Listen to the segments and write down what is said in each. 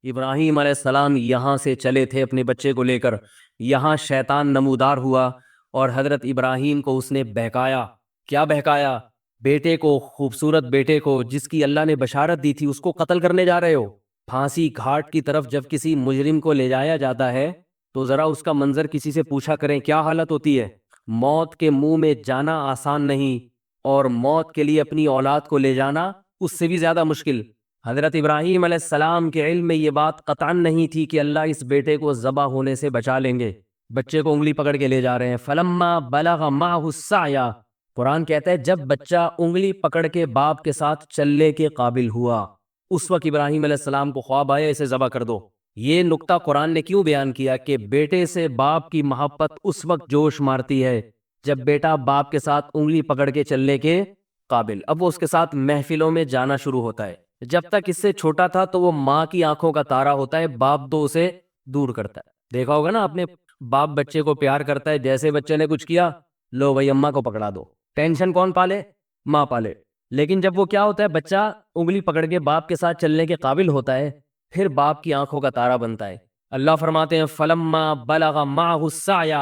ابراہیم علیہ السلام یہاں سے چلے تھے اپنے بچے کو لے کر، یہاں شیطان نمودار ہوا اور حضرت ابراہیم کو اس نے بہکایا۔ کیا بہکایا؟ بیٹے کو، خوبصورت بیٹے کو جس کی اللہ نے بشارت دی تھی، اس کو قتل کرنے جا رہے ہو۔ پھانسی گھاٹ کی طرف جب کسی مجرم کو لے جایا جاتا ہے تو ذرا اس کا منظر کسی سے پوچھا کریں، کیا حالت ہوتی ہے؟ موت کے منہ میں جانا آسان نہیں، اور موت کے لیے اپنی اولاد کو لے جانا اس سے بھی زیادہ مشکل۔ حضرت ابراہیم علیہ السلام کے علم میں یہ بات قطعاً نہیں تھی کہ اللہ اس بیٹے کو ذبح ہونے سے بچا لیں گے۔ بچے کو انگلی پکڑ کے لے جا رہے ہیں۔ فلما بلغ معہ السعی، قرآن کہتا ہے جب بچہ انگلی پکڑ کے باپ کے ساتھ چلنے کے قابل ہوا، اس وقت ابراہیم علیہ السلام کو خواب آیا اسے ذبح کر دو۔ یہ نقطہ قرآن نے کیوں بیان کیا کہ بیٹے سے باپ کی محبت اس وقت جوش مارتی ہے جب بیٹا باپ کے ساتھ انگلی پکڑ کے چلنے کے قابل۔ اب وہ اس کے ساتھ محفلوں میں جانا شروع ہوتا ہے۔ جب تک اس سے چھوٹا تھا تو وہ ماں کی آنکھوں کا تارا ہوتا ہے، باپ تو اسے دور کرتا ہے۔ دیکھا ہوگا نا اپنے باپ بچے کو پیار کرتا ہے، جیسے بچے نے کچھ کیا، لو بھائی اماں کو پکڑا دو۔ ٹینشن کون پالے؟ ماں پالے۔ لیکن جب وہ کیا ہوتا ہے، بچہ انگلی پکڑ کے باپ کے ساتھ چلنے کے قابل ہوتا ہے، پھر باپ کی آنکھوں کا تارا بنتا ہے۔ اللہ فرماتے ہیں فلما بلغ معہ السعی،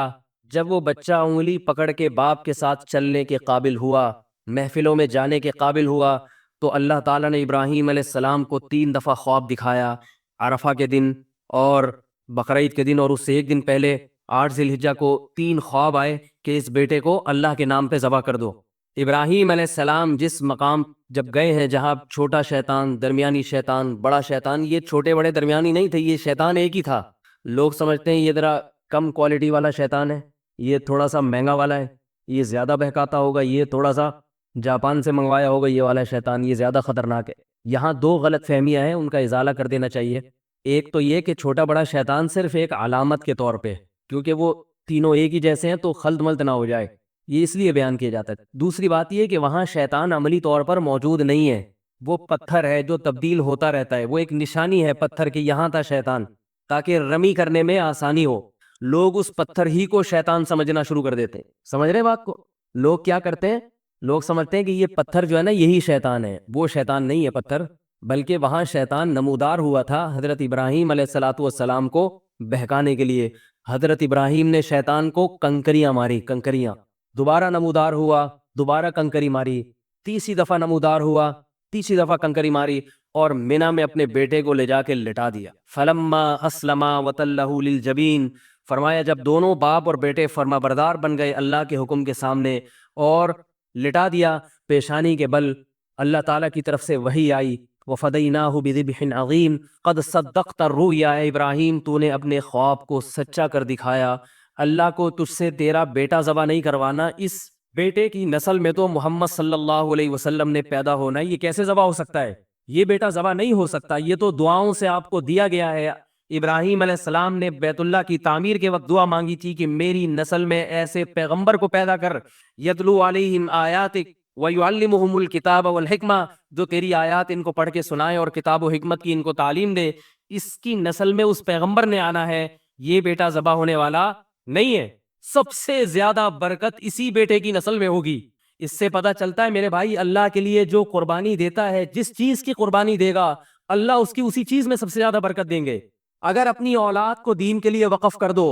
جب وہ بچہ انگلی پکڑ کے باپ کے ساتھ چلنے کے قابل ہوا، محفلوں میں جانے کے قابل ہوا، تو اللہ تعالیٰ نے ابراہیم علیہ السلام کو 3 دفعہ خواب دکھایا، عرفہ کے دن اور بقرعید کے دن، اور اس سے ایک دن پہلے 8 ذی الحجہ کو 3 خواب آئے کہ اس بیٹے کو اللہ کے نام پہ ذبح کر دو۔ ابراہیم علیہ السلام جس مقام جب گئے ہیں جہاں چھوٹا شیطان، درمیانی شیطان، بڑا شیطان، یہ چھوٹے بڑے درمیانی نہیں تھے، یہ شیطان ایک ہی تھا۔ لوگ سمجھتے ہیں یہ ذرا کم کوالٹی والا شیطان ہے، یہ تھوڑا سا مہنگا والا ہے، یہ زیادہ بہکاتا ہوگا، یہ تھوڑا سا جاپان سے منگوایا ہوگا یہ والا شیطان، یہ زیادہ خطرناک ہے۔ یہاں 2 غلط فہمیاں ہیں، ان کا ازالہ کر دینا چاہیے۔ ایک تو یہ کہ چھوٹا بڑا شیطان صرف ایک علامت کے طور پہ، کیونکہ وہ تینوں ایک ہی جیسے ہیں تو خلط ملط نہ ہو جائے، یہ اس لیے بیان کیا جاتا ہے۔ دوسری بات یہ کہ وہاں شیطان عملی طور پر موجود نہیں ہے، وہ پتھر ہے جو تبدیل ہوتا رہتا ہے، وہ ایک نشانی ہے پتھر کی، یہاں تھا شیطان، تاکہ رمی کرنے میں آسانی ہو۔ لوگ اس پتھر ہی کو شیطان سمجھنا شروع کر دیتے ہیں۔ سمجھ رہے بات کو؟ لوگ کیا کرتے ہیں، لوگ سمجھتے ہیں کہ یہ پتھر جو ہے نا یہی شیطان ہے، وہ شیطان نہیں ہے پتھر، بلکہ وہاں شیطان نمودار ہوا تھا حضرت ابراہیم علیہ السلام کو بہکانے کے لیے۔ حضرت ابراہیم نے شیطان کو کنکریاں ماری، کنکریاں، دوبارہ نمودار ہوا، دوبارہ کنکری ماری، تیسری دفعہ نمودار ہوا، تیسری دفعہ کنکری ماری، اور مینا میں اپنے بیٹے کو لے جا کے لٹا دیا۔ فلما اسلما وتلہ للجبین، فرمایا جب دونوں باپ اور بیٹے فرما بردار بن گئے اللہ کے حکم کے سامنے اور لٹا دیا پیشانی کے بل، اللہ تعالیٰ کی طرف سے وحی آئی، وَفَدَيْنَاهُ بِذِبْحٍ عَظِيمٍ قَدْ صَدَّقْتَ الرُّؤْيَا، ابراہیم تو نے اپنے خواب کو سچا کر دکھایا۔ اللہ کو تجھ سے تیرا بیٹا ذبح نہیں کروانا، اس بیٹے کی نسل میں تو محمد صلی اللہ علیہ وسلم نے پیدا ہونا ہے، یہ کیسے ذبح ہو سکتا ہے؟ یہ بیٹا ذبح نہیں ہو سکتا، یہ تو دعاؤں سے آپ کو دیا گیا ہے۔ ابراہیم علیہ السلام نے بیت اللہ کی تعمیر کے وقت دعا مانگی تھی کہ میری نسل میں ایسے پیغمبر کو پیدا کر، یتلو علیہم آیاتک ویعلمہم الکتاب والحکمہ، جو تیری آیات ان کو پڑھ کے سنائے اور کتاب و حکمت کی ان کو تعلیم دے۔ اس کی نسل میں اس پیغمبر نے آنا ہے، یہ بیٹا ذبح ہونے والا نہیں ہے۔ سب سے زیادہ برکت اسی بیٹے کی نسل میں ہوگی۔ اس سے پتہ چلتا ہے میرے بھائی، اللہ کے لیے جو قربانی دیتا ہے، جس چیز کی قربانی دے گا اللہ اس کی اسی چیز میں سب سے زیادہ برکت دیں گے۔ اگر اپنی اولاد کو دین کے لیے وقف کر دو،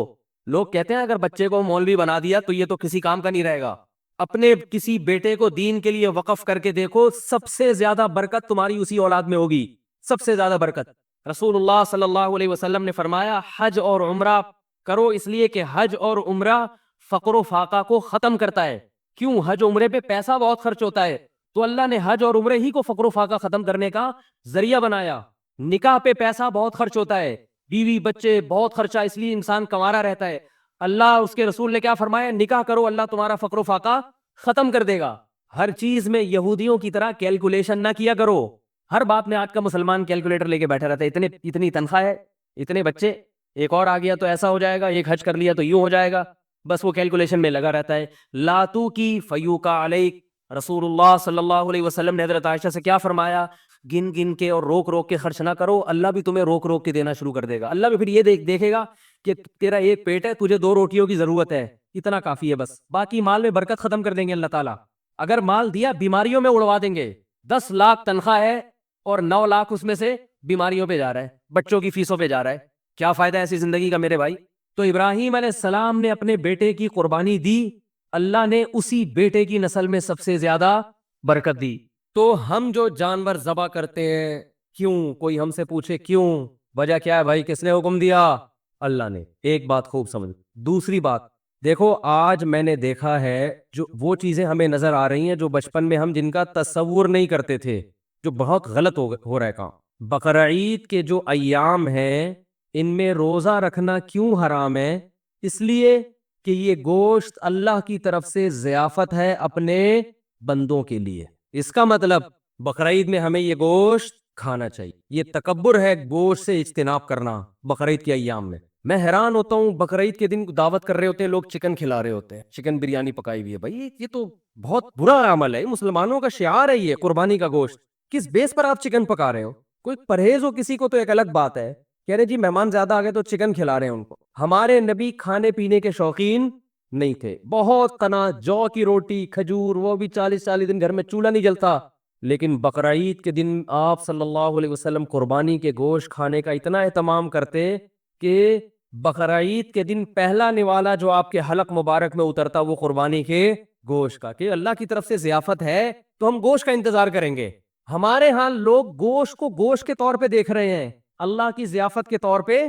لوگ کہتے ہیں اگر بچے کو مولوی بنا دیا تو یہ تو کسی کام کا نہیں رہے گا، اپنے کسی بیٹے کو دین کے لیے وقف کر کے دیکھو، سب سے زیادہ برکت تمہاری اسی اولاد میں ہوگی، سب سے زیادہ برکت۔ رسول اللہ صلی اللہ علیہ وسلم نے فرمایا حج اور عمرہ کرو، اس لیے کہ حج اور عمرہ فقر و فاقہ کو ختم کرتا ہے۔ کیوں؟ حج عمرے پہ پیسہ بہت خرچ ہوتا ہے، تو اللہ نے حج اور عمرے ہی کو فقر و فاقہ ختم کرنے کا ذریعہ بنایا۔ نکاح پہ پیسہ بہت خرچ ہوتا ہے، بیوی بچے بہت خرچہ، اس لیے انسان کمارا رہتا ہے۔ اللہ اس کے رسول نے کیا فرمایا؟ نکاح کرو، اللہ تمہارا فقر و فاقہ ختم کر دے گا۔ ہر چیز میں یہودیوں کی طرح کیلکولیشن نہ کیا کرو۔ ہر بات میں آج کا مسلمان کیلکولیٹر لے کے بیٹھا رہتا ہے، اتنی تنخواہ ہے، اتنے بچے، ایک اور آ گیا تو ایسا ہو جائے گا، ایک حج کر لیا تو یوں ہو جائے گا، بس وہ کیلکولیشن میں لگا رہتا ہے۔ لاتو کی فیوکا علیک، رسول اللہ صلی اللہ علیہ وسلم نے حضرت عائشہ سے کیا فرمایا؟ گن گن کے اور روک روک کے خرچ نہ کرو، اللہ بھی تمہیں روک روک کے دینا شروع کر دے گا۔ اللہ بھی پھر یہ دیکھے گا کہ تیرا ایک پیٹ ہے، تجھے 2 روٹیوں کی ضرورت ہے، اتنا کافی ہے بس، باقی مال میں برکت ختم کر دیں گے اللہ تعالیٰ۔ اگر مال دیا بیماریوں میں اڑوا دیں گے۔ 10 لاکھ تنخواہ ہے اور 9 لاکھ اس میں سے بیماریوں پہ جا رہا ہے, بچوں کی فیسوں پہ جا رہا ہے. کیا فائدہ ایسی زندگی کا میرے بھائی؟ تو ابراہیم علیہ السلام نے اپنے بیٹے کی قربانی دی, اللہ نے اسی بیٹے کی نسل میں سب سے زیادہ برکت دی. تو ہم جو جانور ذبح کرتے ہیں, کیوں؟ کوئی ہم سے پوچھے کیوں, وجہ کیا ہے بھائی؟ کس نے حکم دیا؟ اللہ نے. ایک بات خوب سمجھ. دوسری بات دیکھو, آج میں نے دیکھا ہے جو وہ چیزیں ہمیں نظر آ رہی ہیں جو بچپن میں ہم جن کا تصور نہیں کرتے تھے, جو بہت غلط ہو رہا ہے کام. بقرعید کے جو ایام ہیں ان میں روزہ رکھنا کیوں حرام ہے؟ اس لیے کہ یہ گوشت اللہ کی طرف سے ضیافت ہے اپنے بندوں کے لیے. اس کا مطلب بقرعید میں ہمیں یہ گوشت کھانا چاہیے. یہ تکبر ہے گوشت سے اجتناب کرنا بقرعید کے ایام میں. میں حیران ہوتا ہوں, بقرعید کے دن دعوت کر رہے ہوتے ہیں لوگ, چکن کھلا رہے ہوتے ہیں, چکن بریانی پکائی ہوئی ہے. بھائی یہ تو بہت برا عمل ہے, مسلمانوں کا شعار ہے یہ قربانی کا گوشت. کس بیس پر آپ چکن پکا رہے ہو؟ کوئی پرہیز ہو کسی کو تو ایک الگ بات ہے, کہہ رہے جی مہمان زیادہ آ گئے تو چکن کھلا رہے ہیں ان کو. ہمارے نبی کھانے پینے کے شوقین نہیں تھے, بہت قناعت, جو کی روٹی, کھجور, وہ بھی 40 دن گھر میں چولہا نہیں جلتا. لیکن بقرعید کے دن آپ صلی اللہ علیہ وسلم قربانی کے گوشت کھانے کا اتنا اہتمام کرتے کہ بقرعید کے دن پہلا نوالا جو آپ کے حلق مبارک میں اترتا وہ قربانی کے گوشت کا, کہ اللہ کی طرف سے ضیافت ہے تو ہم گوشت کا انتظار کریں گے. ہمارے ہاں لوگ گوشت کو گوشت کے طور پہ دیکھ رہے ہیں, اللہ کی ضیافت کے طور پہ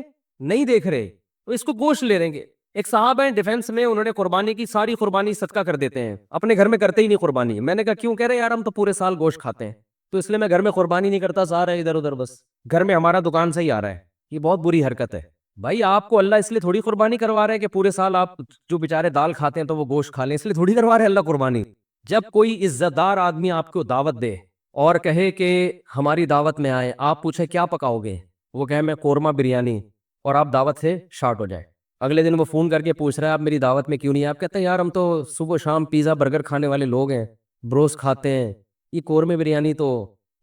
نہیں دیکھ رہے, تو اس کو گوشت لے لیں گے. ایک صاحب ہیں ڈیفنس میں, انہوں نے قربانی کی, ساری قربانی صدقہ کر دیتے ہیں, اپنے گھر میں کرتے ہی نہیں قربانی. میں نے کہا کیوں؟ کہہ رہے یار ہم تو پورے سال گوشت کھاتے ہیں, تو اس لیے میں گھر میں قربانی نہیں کرتا, سارا ادھر ادھر, بس گھر میں ہمارا دکان سے ہی آ رہا ہے. یہ بہت بری حرکت ہے. بھائی آپ کو اللہ اس لیے تھوڑی قربانی کروا رہے ہیں کہ پورے سال آپ جو بیچارے دال کھاتے ہیں تو وہ گوشت کھا لیں, اس لیے تھوڑی کروا رہے ہیں اللہ قربانی. جب کوئی عزت دار آدمی آپ کو دعوت دے اور کہے کہ ہماری دعوت میں آئے, آپ پوچھے کیا پکاؤ گے, وہ کہے میں قورمہ بریانی, اور آپ دعوت سے شارٹ ہو جائے. اگلے دن وہ فون کر کے پوچھ رہا ہے آپ میری دعوت میں کیوں نہیں؟ آپ کہتے ہیں یار ہم تو صبح شام پیزا برگر کھانے والے لوگ ہیں, بروس کھاتے ہیں, یہ قورمے بریانی تو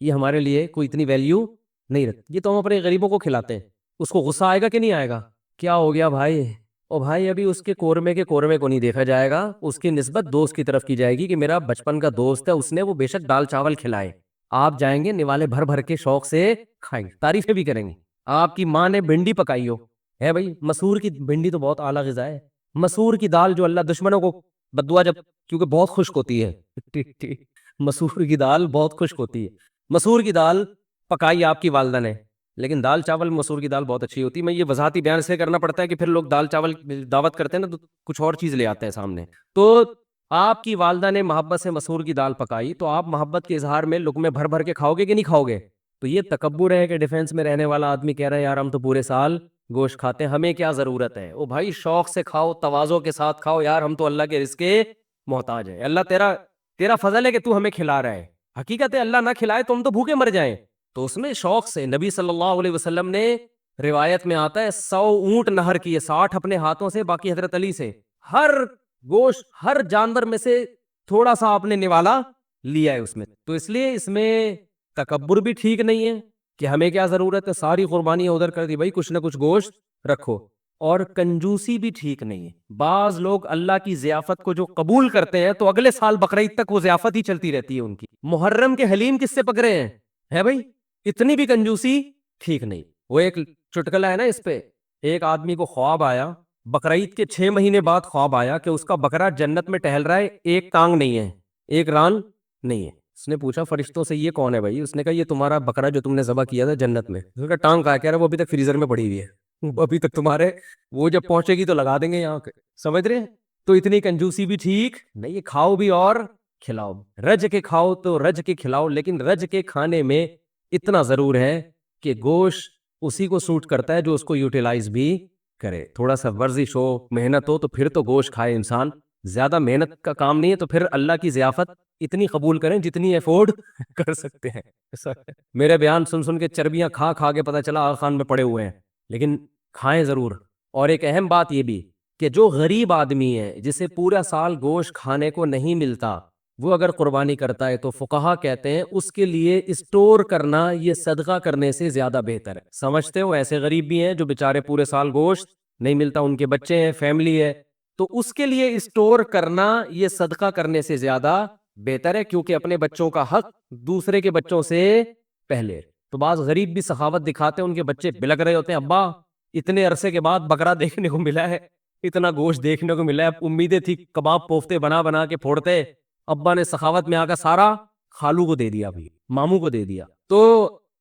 یہ ہمارے لیے کوئی اتنی ویلیو نہیں رکھتی, یہ تو ہم اپنے غریبوں کو کھلاتے ہیں. اس کو غصہ آئے گا کہ نہیں آئے گا؟ کیا ہو گیا بھائی؟ او بھائی ابھی اس کے قورمے کو نہیں دیکھا جائے گا, اس کی نسبت دوست کی طرف کی جائے گی کہ میرا بچپن کا دوست ہے, اس نے وہ بے شک دال چاول کھلائے. آپ جائیں گے نوالے بھر بھر کے شوق سے کھائیں گے, تعریفیں بھی کریں گے. آپ کی ماں نے بھنڈی پکائی ہو, ہے بھائی, مسور کی بھنڈی تو بہت اعلیٰ غذا ہے. مسور کی دال جو اللہ دشمنوں کو بددعا, جب کیونکہ بہت خشک ہوتی ہے, مسور کی دال بہت خشک ہوتی ہے, مسور کی دال پکائی آپ کی والدہ نے, لیکن دال چاول مسور کی دال بہت اچھی ہوتی ہے. میں یہ وضاحتی بیان سے کرنا پڑتا ہے کہ پھر لوگ دال چاول دعوت کرتے ہیں نا تو کچھ اور چیز لے آتے ہیں سامنے. تو آپ کی والدہ نے محبت سے مسور کی دال پکائی, تو آپ محبت کے اظہار میں لقمے بھر بھر کے کھاؤ گے کہ نہیں کھاؤ گے؟ تو یہ تکبر ہے کہ ڈیفنس میں رہنے والا آدمی کہہ رہا ہے یار ہم تو پورے سال گوشت کھاتے ہیں, ہمیں کیا ضرورت ہے؟ او بھائی شوق سے کھاؤ, تواضع کے ساتھ کھاؤ یار, ہم تو اللہ کے رزق کے محتاج ہیں. اللہ تیرا فضل ہے کہ تو ہمیں کھلا رہا ہے. حقیقت ہے اللہ نہ کھلائے تو ہم تو بھوکے مر جائیں. تو اس میں شوق سے نبی صلی اللہ علیہ وسلم نے, روایت میں آتا ہے 100 اونٹ نہر کیے, 60 اپنے ہاتھوں سے, باقی حضرت علی سے. ہر گوشت ہر جانور میں سے تھوڑا سا آپ نے نوالا لیا ہے اس میں. تو اس لیے اس میں تکبر بھی ٹھیک نہیں ہے کہ ہمیں کیا ضرورت ہے, ساری قربانی ادھر کر دی, بھائی کچھ نہ کچھ گوشت رکھو. اور کنجوسی بھی ٹھیک نہیں ہے. بعض لوگ اللہ کی ضیافت کو جو قبول کرتے ہیں تو اگلے سال بقرعید تک وہ ضیافت ہی چلتی رہتی ہے ان کی. محرم کے حلیم کس سے پکڑے ہیں, ہے بھائی؟ اتنی بھی کنجوسی ٹھیک نہیں. وہ ایک چٹکلا ہے نا اس پہ, ایک آدمی کو خواب آیا, بقرعید کے 6 مہینے بعد خواب آیا کہ اس کا بکرا جنت میں ٹہل رہا ہے, ایک ٹانگ نہیں ہے, ایک ران نہیں ہے. اس نے پوچھا فرشتوں سے یہ کون ہے بھائی؟ اس نے کہا یہ تمہارا بکرا جو تم نے ذبح کیا تھا جنت میں. اس نے کہا ٹانگ کہاں؟ کہہ رہا وہ ابھی تک فریزر میں پڑی ہوئی ہے, ابھی تک تمہارے, وہ جب پہنچے گی تو لگا دیں گے یہاں کے. سمجھ رہے ہیں؟ تو اتنی کنجوسی بھی ٹھیک نہیں. کھاؤ بھی اور کھلاؤ, رج کے کھاؤ تو رج کے کھلاؤ, لیکن رج کے کھانے میں اتنا ضرور ہے کہ گوشت اسی کو سوٹ کرتا ہے جو اس کو یوٹیلائز بھی کرے. تھوڑا سا ورزش ہو, محنت ہو تو پھر تو گوشت کھائے انسان. زیادہ محنت کا کام نہیں ہے تو پھر اللہ کی ضیافت اتنی قبول کریں جتنی افورڈ کر سکتے ہیں. میرے بیان سن سن کے چربیاں کھا کھا کے پتہ چلا آغا خان میں پڑے ہوئے ہیں, لیکن کھائیں ضرور. اور ایک اہم بات یہ بھی کہ جو غریب آدمی ہے جسے پورا سال گوشت کھانے کو نہیں ملتا, وہ اگر قربانی کرتا ہے تو فقہا کہتے ہیں اس کے لیے اسٹور کرنا یہ صدقہ کرنے سے زیادہ بہتر ہے. سمجھتے ہو ایسے غریب بھی ہیں جو بیچارے پورے سال گوشت نہیں ملتا, ان کے بچے ہیں, فیملی ہے, تو اس کے لیے اسٹور کرنا یہ صدقہ کرنے سے زیادہ بہتر ہے, کیونکہ اپنے بچوں کا حق دوسرے کے بچوں سے پہلے. تو بعض غریب بھی سخاوت دکھاتے ہیں، ان کے بچے بلک رہے ہوتے ہیں، ابا اتنے عرصے کے بعد بکرا دیکھنے کو ملا ہے، اتنا گوشت دیکھنے کو ملا ہے، امیدیں تھی کباب کوفتے بنا بنا کے پھوڑتے، ابا نے سخاوت میں آ کر سارا خالو کو دے دیا، بھی ماموں کو دے دیا۔ تو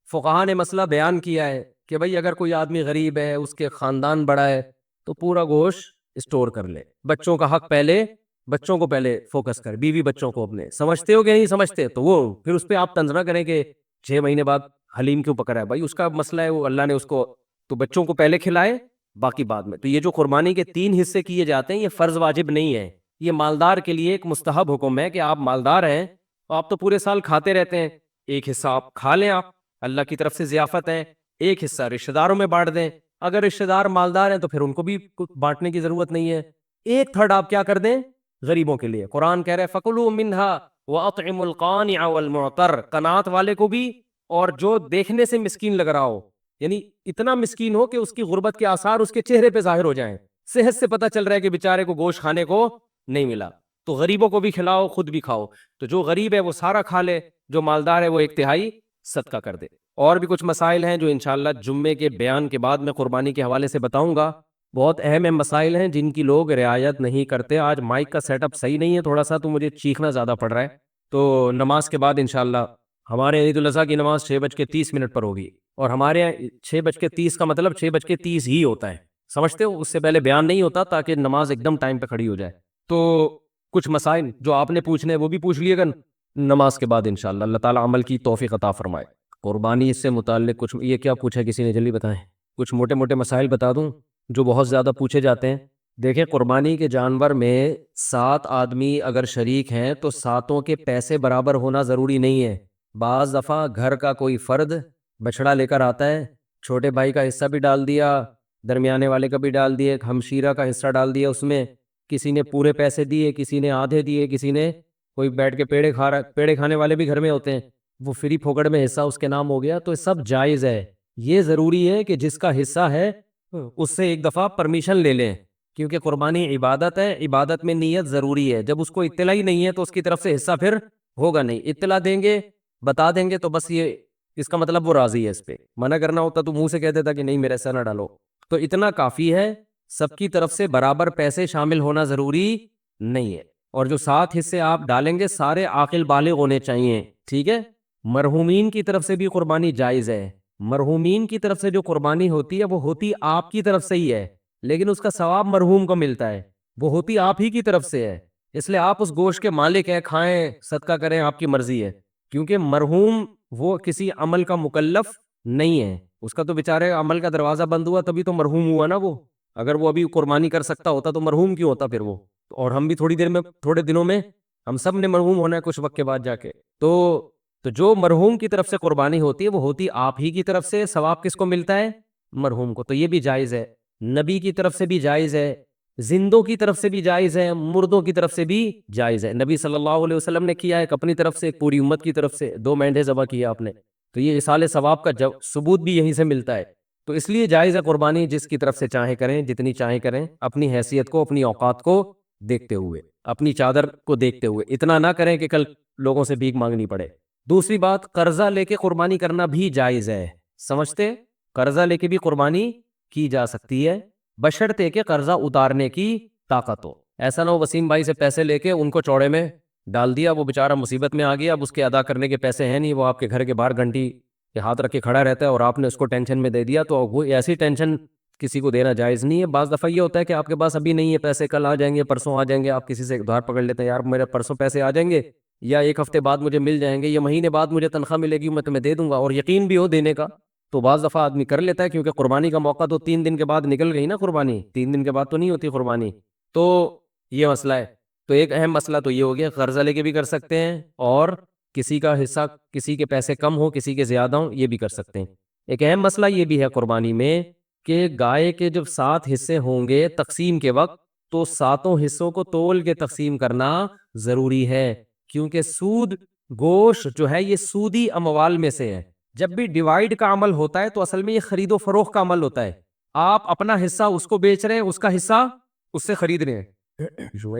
فقہا نے مسئلہ بیان کیا ہے کہ بھائی اگر کوئی آدمی غریب ہے، اس کے خاندان بڑا ہے، تو پورا گوشت اسٹور کر لے، بچوں کا حق پہلے، بچوں کو پہلے فوکس کر، بیوی بچوں کو اپنے، سمجھتے ہو کہ نہیں سمجھتے، تو وہ پھر اس پہ آپ طنز نہ کریں کہ 6 مہینے بعد حلیم کیوں پکڑا ہے، بھائی اس کا مسئلہ ہے، وہ اللہ نے اس کو، تو بچوں کو پہلے کھلائے باقی بعد میں۔ تو یہ جو قربانی کے 3 حصے کیے جاتے ہیں، یہ فرض واجب نہیں ہے، یہ مالدار کے لیے ایک مستحب حکم ہے کہ آپ مالدار ہیں، آپ تو پورے سال کھاتے رہتے ہیں، ایک حصہ آپ کھا لیں، آپ اللہ کی طرف سے ضیافت ہے، ایک حصہ رشتہ داروں میں بانٹ دیں، اگر رشتہ دار مالدار ہیں تو پھر ان کو بھی بانٹنے کی ضرورت نہیں ہے، 1/3 آپ کیا کر دیں غریبوں کے لیے۔ قرآن کہہ رہے فَكُلُوا مِنْهَا وَأَطْعِمُوا الْقَانِعَ وَالْمُعْتَرَّ، قناعت والے کو بھی اور جو دیکھنے سے مسکین لگ رہا ہو، یعنی اتنا مسکین ہو کہ اس کی غربت کے آثار اس کے چہرے پہ ظاہر ہو جائیں، صحت سے پتہ چل رہا ہے کہ بیچارے کو گوشت کھانے کو نہیں ملا، تو غریبوں کو بھی کھلاؤ، خود بھی کھاؤ۔ تو جو غریب ہے وہ سارا کھا لے، جو مالدار ہے وہ 1/3 صدقہ کر دے۔ اور بھی کچھ مسائل ہیں جو انشاءاللہ جمعے کے بیان کے بعد میں قربانی کے حوالے سے بتاؤں گا، بہت اہم مسائل ہیں جن کی لوگ رعایت نہیں کرتے۔ آج مائک کا سیٹ اپ صحیح نہیں ہے تھوڑا سا، تو مجھے چیخنا زیادہ پڑ رہا ہے، تو نماز کے بعد انشاءاللہ ہمارے عید الاضحیٰ کی نماز 6:30 پر ہوگی، اور ہمارے یہاں 6:30 کا مطلب 6:30 ہی ہوتا ہے، سمجھتے ہو، اس سے پہلے بیان نہیں ہوتا تاکہ نماز ایک دم ٹائم پہ کھڑی ہو جائے۔ تو کچھ مسائل جو آپ نے پوچھنے وہ بھی پوچھ لیے گا نماز کے بعد انشاءاللہ، اللہ تعالیٰ عمل کی توفیق عطا فرمائے۔ قربانی سے متعلق کچھ، یہ کیا پوچھا کسی نے، جلدی بتائیں، کچھ موٹے موٹے مسائل بتا دوں جو بہت زیادہ پوچھے جاتے ہیں۔ دیکھیں، قربانی کے جانور میں 7 آدمی اگر شریک ہیں تو 7 کے پیسے برابر ہونا ضروری نہیں ہے۔ بعض دفعہ گھر کا کوئی فرد بچڑا لے کر آتا ہے، چھوٹے بھائی کا حصہ بھی ڈال دیا، درمیانے والے کا بھی ڈال دیا، ایک ہمشیرہ کا حصہ ڈال دیا، اس میں کسی نے پورے پیسے دیے، کسی نے آدھے دیے، کسی نے، کوئی بیٹھ کے پیڑے کھا رہا، پیڑے کھانے والے بھی گھر میں ہوتے ہیں، وہ فری پھوکڑ میں حصہ اس کے نام ہو گیا، تو یہ سب جائز ہے۔ یہ ضروری ہے کہ جس کا حصہ ہے اس سے ایک دفعہ پرمیشن لے لیں، کیونکہ قربانی عبادت ہے، عبادت میں نیت ضروری ہے۔ جب اس کو اطلاع ہی نہیں ہے تو اس کی طرف سے حصہ پھر ہوگا نہیں۔ اطلاع دیں گے، بتا دیں گے، تو بس یہ اس کا مطلب وہ راضی ہے، اس پہ منع کرنا ہوتا تو منہ سے کہہ دیتا کہ نہیں میرا حصہ نہ ڈالو۔ تو اتنا کافی ہے، سب کی طرف سے برابر پیسے شامل ہونا ضروری نہیں ہے۔ اور جو 7 حصے آپ ڈالیں گے سارے عاقل بالغ ہونے چاہیے، ٹھیک ہے۔ مرحومین کی طرف سے بھی قربانی جائز ہے، مرحومین کی طرف سے جو قربانی ہوتی ہے وہ ہوتی آپ کی طرف سے ہی ہے، لیکن اس کا ثواب مرحوم کو ملتا ہے، وہ ہوتی آپ ہی کی طرف سے ہے، اس لیے آپ اس گوشت کے مالک ہیں، کھائیں، صدقہ کریں، آپ کی مرضی ہے، کیونکہ مرحوم وہ کسی عمل کا مکلف نہیں ہے، اس کا تو بیچارے عمل کا دروازہ بند ہوا تبھی تو مرحوم ہوا نا وہ، اگر وہ ابھی قربانی کر سکتا ہوتا تو مرحوم کیوں ہوتا پھر وہ؟ اور ہم بھی تھوڑی دیر میں، تھوڑے دنوں میں ہم سب نے مرحوم ہونا ہے کچھ وقت کے بعد جا کے۔ تو جو مرحوم کی طرف سے قربانی ہوتی ہے وہ ہوتی آپ ہی کی طرف سے، ثواب کس کو ملتا ہے؟ مرحوم کو۔ تو یہ بھی جائز ہے، نبی کی طرف سے بھی جائز ہے، زندوں کی طرف سے بھی جائز ہے، مردوں کی طرف سے بھی جائز ہے۔ نبی صلی اللہ علیہ وسلم نے کیا ہے، ایک اپنی طرف سے، ایک پوری امت کی طرف سے، 2 مینڈھے ذبح کیا آپ نے، تو یہ اصال ثواب کا ثبوت بھی یہیں سے ملتا ہے۔ تو اس لیے جائز ہے قربانی، جس کی طرف سے چاہیں کریں، جتنی چاہیں کریں، اپنی حیثیت کو، اپنی اوقات کو دیکھتے ہوئے، اپنی چادر کو دیکھتے ہوئے، اتنا نہ کریں کہ کل لوگوں سے بھیک مانگنی پڑے۔ دوسری بات، قرضہ لے کے قربانی کرنا بھی جائز ہے، سمجھتے؟ قرضہ لے کے بھی قربانی کی جا سکتی ہے، بشرطے کہ قرضہ اتارنے کی طاقت ہو۔ ایسا نہ ہو وسیم بھائی سے پیسے لے کے ان کو چوڑے میں ڈال دیا، وہ بیچارہ مصیبت میں آ گیا، اب اس کے ادا کرنے کے پیسے ہیں نہیں، وہ آپ کے گھر کے باہر گھنٹی کے ہاتھ رکھ کے کھڑا رہتا ہے، اور آپ نے اس کو ٹینشن میں دے دیا، تو وہ ایسی ٹینشن کسی کو دینا جائز نہیں ہے۔ بعض دفعہ یہ ہوتا ہے کہ آپ کے پاس ابھی نہیں ہے پیسے، کل آ جائیں گے، پرسوں آ جائیں گے، آپ کسی سے ادھار پکڑ لیتے ہیں، یار میرے پرسوں پیسے آ جائیں گے، یا 1 ہفتے بعد مجھے مل جائیں گے، یا مہینے بعد مجھے تنخواہ ملے گی، میں تمہیں دے دوں گا، اور یقین بھی ہو دینے کا، تو بعض دفعہ آدمی کر لیتا ہے، کیونکہ قربانی کا موقع تو 3 دن کے بعد نکل گئی نا، قربانی 3 دن کے بعد تو نہیں ہوتی قربانی، تو یہ مسئلہ ہے۔ تو ایک اہم مسئلہ تو یہ ہو گیا، قرضہ لے کے بھی کر سکتے ہیں، اور کسی کا حصہ، کسی کے پیسے کم ہو، کسی کے زیادہ ہوں، یہ بھی کر سکتے ہیں۔ ایک اہم مسئلہ یہ بھی ہے قربانی میں کہ گائے کے جب 7 حصے ہوں گے تقسیم کے وقت، تو 7 حصوں کو تول کے تقسیم کرنا ضروری ہے، کیونکہ سود گوشت جو ہے یہ سودی اموال میں سے ہے۔ جب بھی ڈیوائیڈ کا عمل ہوتا ہے تو اصل میں یہ خرید و فروخت کا عمل ہوتا ہے، آپ اپنا حصہ اس کو بیچ رہے ہیں، اس کا حصہ اس سے خرید رہے ہیں،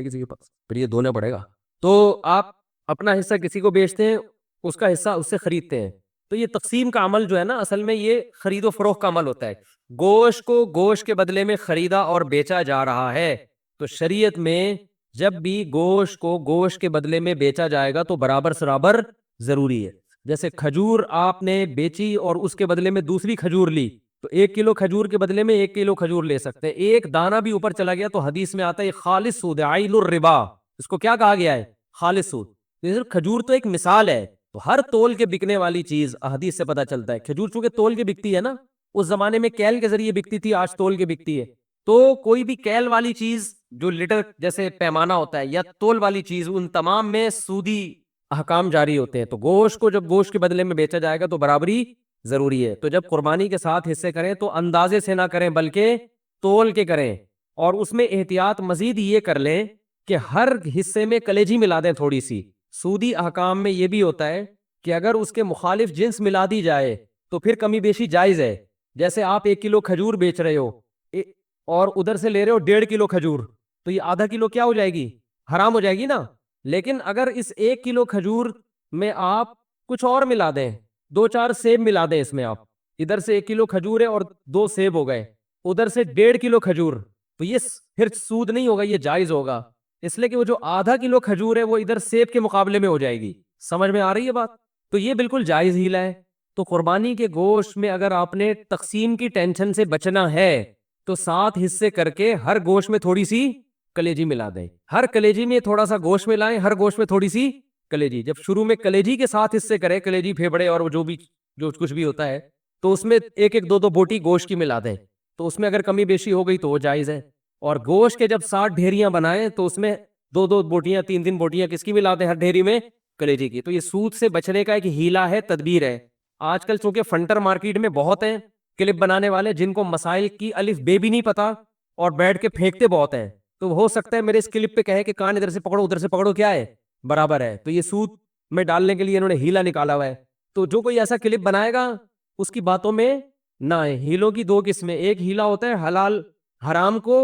کسی کے پاس پھر یہ دھونا پڑے گا، تو آپ اپنا حصہ کسی کو بیچتے ہیں، اس کا حصہ اس سے خریدتے ہیں، تو تو یہ تقسیم کا عمل جو ہے نا اصل میں یہ خرید و فروخت کا عمل ہوتا ہے. گوشت کو گوشت کے بدلے میں خریدا اور بیچا جا رہا ہے. تو شریعت میں جب بھی گوشت کو گوشت کے بدلے میں بیچا جائے گا تو برابر سرابر ضروری ہے. جیسے کھجور آپ نے بیچی اور اس کے بدلے میں دوسری کھجور لی, تو 1 کلو کھجور کے بدلے میں 1 کلو کھجور لے سکتے ہیں. ایک دانہ بھی اوپر چلا گیا تو حدیث میں آتا ہے خالص سود ہے, عین الربا. اس کو کیا کہا گیا ہے؟ خالص سود. کھجور تو ایک مثال ہے. تو ہر تول کے بکنے والی چیز حدیث سے پتہ چلتا ہے. کھجور چونکہ تول کے بکتی ہے نا, اس زمانے میں کیل کے ذریعے بکتی تھی, آج تول کے بکتی ہے. تو کوئی بھی کیل والی چیز جو لیٹر جیسے پیمانہ ہوتا ہے یا تول والی چیز, ان تمام میں سودی احکام جاری ہوتے ہیں. تو گوشت کو جب گوشت کے بدلے میں بیچا جائے گا تو برابری ضروری ہے. تو جب قربانی کے ساتھ حصے کریں تو اندازے سے نہ کریں بلکہ تول کے کریں, اور اس میں احتیاط مزید یہ کر لیں کہ ہر حصے میں کلیجی ملا دیں تھوڑی سی. سودی احکام میں یہ بھی ہوتا ہے کہ اگر اس کے مخالف جنس ملا دی جائے تو پھر کمی بیشی جائز ہے. جیسے آپ 1 کلو کھجور بیچ رہے ہو اور ادھر سے لے رہے ہو 1.5 کلو کھجور, تو یہ آدھا کلو کیا ہو جائے گی؟ حرام ہو جائے گی نا. لیکن اگر اس 1 کلو کھجور میں آپ کچھ اور ملا دیں, 2-4 سیب ملا دیں اس میں, آپ ادھر سے 1 کلو کھجور ہے اور 2 سیب ہو گئے, ادھر سے 1.5 کلو کھجور, تو یہ پھر سود نہیں ہوگا, یہ جائز ہوگا. اس لیے کہ وہ جو آدھا کلو کھجور ہے وہ ادھر سیب کے مقابلے میں ہو جائے گی. سمجھ میں آ رہی ہے بات؟ تو یہ بالکل جائز ہیلا ہے. تو قربانی کے گوشت میں اگر آپ نے تقسیم کی ٹینشن سے بچنا ہے تو 7 حصے کر کے ہر گوشت میں تھوڑی سی کلیجی ملا دیں. ہر کلیجی میں تھوڑا سا گوشت ملائیں, ہر گوشت میں تھوڑی سی کلیجی. جب شروع میں کلیجی کے 7 حصے کرے, کلیجی پھیپڑے اور جو کچھ بھی ہوتا ہے, تو اس میں 1-2 بوٹی گوشت کی ملا دیں. تو اس میں اگر کمی بیشی ہو گئی تو وہ جائز ہے. اور گوشت کے جب 60 ڈھیریاں بنائیں تو اس میں 2 بوٹیاں 3 بوٹیاں کس کی ملا دیں؟ ہر ڈھیری میں کلیجی کی. تو یہ سود سے بچنے کا ایک ہیلا ہے, تدبیر ہے. آج کل چونکہ فنٹر مارکیٹ میں بہت ہیں کلپ بنانے والے جن کو مسائل کی الف بے بھی نہیں پتا اور بیٹھ کے پھینکتے بہت ہیں. تو ہو سکتا ہے میرے اس کلپ پہ کہے کہ کان ادھر سے پکڑو ادھر سے پکڑو, کیا ہے؟ برابر ہے. تو یہ سود میں ڈالنے کے لیے انہوں نے ہیلا نکالا ہوا ہے. تو جو کوئی ایسا کلپ بنائے گا اس کی باتوں میں نہ آئے. ہیلوں کی 2 قسمیں, ایک ہیلا ہوتا ہے حلال حرام کو,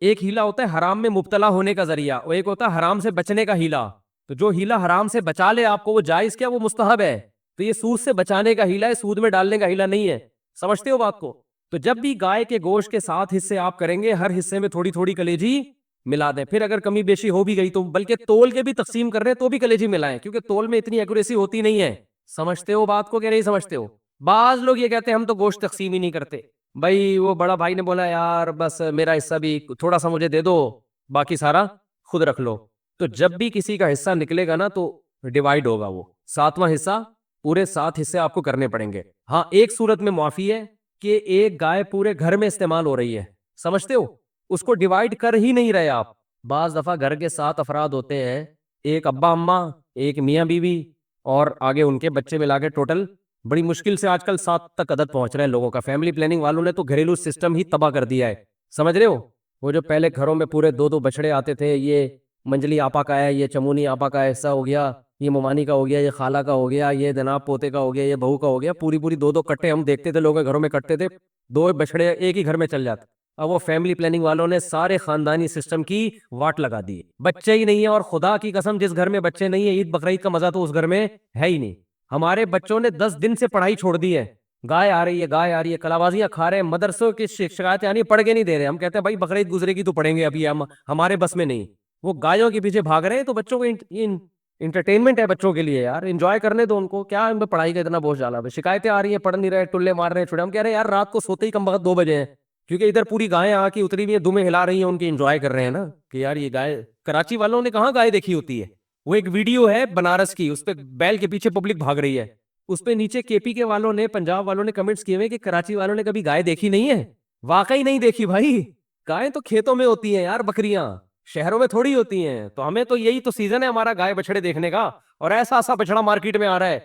ایک ہیلا ہوتا ہے حرام میں مبتلا ہونے کا ذریعہ, اور ایک ہوتا ہے حرام سے بچنے کا ہیلا. تو جو ہیلا حرام سے بچا لے آپ کو, وہ جائز کیا, وہ مستحب ہے. تو یہ سود سے بچانے کا ہیلا ہے, سود میں ڈالنے کا ہیلا نہیں ہے. سمجھتے ہو بات کو؟ تو جب بھی گائے کے گوشت کے 7 حصے آپ کریں گے, ہر حصے میں تھوڑی تھوڑی کلیجی ملا دیں. پھر اگر کمی بیشی ہو بھی گئی تو بلکہ تول کے بھی تقسیم کر رہے ہیں تو بھی کلیجی ملائیں, کیونکہ تول میں اتنی ایکوریسی ہوتی نہیں ہے. سمجھتے ہو بات کو کہ نہیں سمجھتے ہو؟ بعض لوگ یہ کہتے ہیں ہم تو گوشت تقسیم ہی نہیں کرتے. بھائی وہ بڑا بھائی نے بولا یار بس میرا حصہ بھی تھوڑا سا مجھے دے دو, باقی سارا خود رکھ لو. تو جب بھی کسی کا حصہ نکلے گا نا تو ڈیوائیڈ ہوگا, وہ 7واں حصہ پورے 7 حصے آپ کو کرنے پڑیں گے. ہاں ایک صورت میں معافی ہے کہ ایک گائے پورے گھر میں استعمال ہو رہی ہے, سمجھتے ہو, اس کو ڈیوائیڈ کر ہی نہیں رہے آپ. بعض دفعہ گھر کے 7 افراد ہوتے ہیں, ایک ابا اماں, ایک میاں بیوی اور آگے ان کے بچے ملا کے ٹوٹل بڑی مشکل سے آج کل 7 تک عدد پہنچ رہے ہیں لوگوں کا. فیملی پلاننگ والوں نے تو گھریلو سسٹم ہی تباہ کر دیا ہے, سمجھ رہے ہو. وہ جو پہلے گھروں میں پورے 2 بچڑے آتے تھے, یہ منجلی آپا کا ہے, یہ چمونی آپا کا ایسا ہو گیا, یہ ممانی کا ہو گیا, یہ خالہ کا ہو گیا, یہ جناب پوتے کا ہو گیا, یہ بہو کا ہو گیا, پوری 2 کٹے ہم دیکھتے تھے لوگوں کے گھروں میں کٹتے تھے, 2 بچڑے ایک ہی گھر میں چل جاتے. اب وہ فیملی پلاننگ والوں نے سارے خاندانی سسٹم کی واٹ لگا دی, بچے ہی نہیں ہے. اور خدا کی قسم جس گھر میں بچے نہیں ہیں, عید بقرعید کا مزہ تو اس گھر میں ہے ہی نہیں. ہمارے بچوں نے 10 دن سے پڑھائی چھوڑ دی ہے, گائے آ رہی ہے, کلابازیاں کھا رہے ہیں, مدرسوں کی شکایتیں آنی, پڑھ کے نہیں دے رہے. ہم کہتے ہیں بھائی بقرعید گزرے گی تو پڑھیں گے, ابھی ہمارے بس میں نہیں. وہ گایوں کے پیچھے بھاگ رہے ہیں. تو بچوں کو انٹرٹینمنٹ ہے بچوں کے لیے یار, انجوائے کرنے دو ان کو, کیا ان پہ پڑھائی کا اتنا بوجھ ڈالا. شکایتیں آ رہی ہیں, پڑھ نہیں رہے, ٹلے مار رہے ہیں, چھوڑے. ہم کہہ رہے ہیں یار رات کو سوتے ہی کم وقت 2 بجے ہیں, کیونکہ ادھر پوری گائیں آ کے اتری ہوئی ہیں, دمیں ہلا رہی ہیں, ان کی انجوائے کر رہے ہیں نا, کہ یار یہ گائے. کراچی والوں نے کہاں گائے دیکھی ہوتی ہے, وہ ایک ویڈیو ہے بنارس کی, اس پہ بیل کے پیچھے پبلک بھاگ رہی ہے, اس پہ نیچے کے پی کے والوں نے, پنجاب والوں نے کمنٹس کیے ہوئے کہ کراچی والوں نے کبھی گائے دیکھی نہیں ہے. واقعی نہیں دیکھی بھائی, گائیں تو کھیتوں میں ہوتی ہیں یار, بکریاں شہروں میں تھوڑی ہوتی ہیں. تو ہمیں تو یہی تو سیزن ہے ہمارا گائے بچڑے دیکھنے کا, اور ایسا بچڑا مارکیٹ میں آ رہا ہے,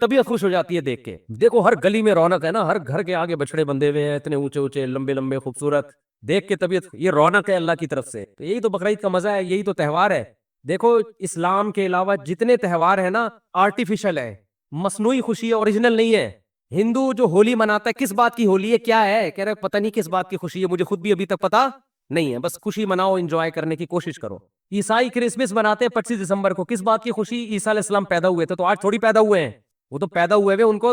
طبیعت خوش ہو جاتی ہے دیکھ کے. دیکھو ہر گلی میں رونق ہے نا, ہر گھر کے آگے بچڑے بندے ہوئے ہیں, اتنے اونچے اونچے لمبے لمبے خوبصورت, دیکھ کے طبیعت, یہ رونق ہے اللہ کی طرف سے. تو یہی تو بقرعید کا مزہ ہے, یہی تو تہوار ہے. دیکھو اسلام کے علاوہ جتنے تہوار ہیں نا آرٹیفیشل ہے, مصنوعی خوشی ہے, اوریجنل نہیں ہے. ہندو جو ہولی مناتا ہے, کس بات کی ہولی ہے, کیا ہے, کہہ رہے پتہ نہیں کس بات کی خوشی ہے, مجھے خود بھی ابھی تک پتا نہیں ہے, بس خوشی مناؤ, انجوائے کرنے کی کوشش کرو. عیسائی کرسمس مناتے ہیں 25 دسمبر کو, کس بات کی خوشی, عیسیٰ علیہ السلام پیدا ہوئے تھے, تو آج تھوڑی پیدا ہوئے ہیں, وہ تو پیدا ہوئے ان کو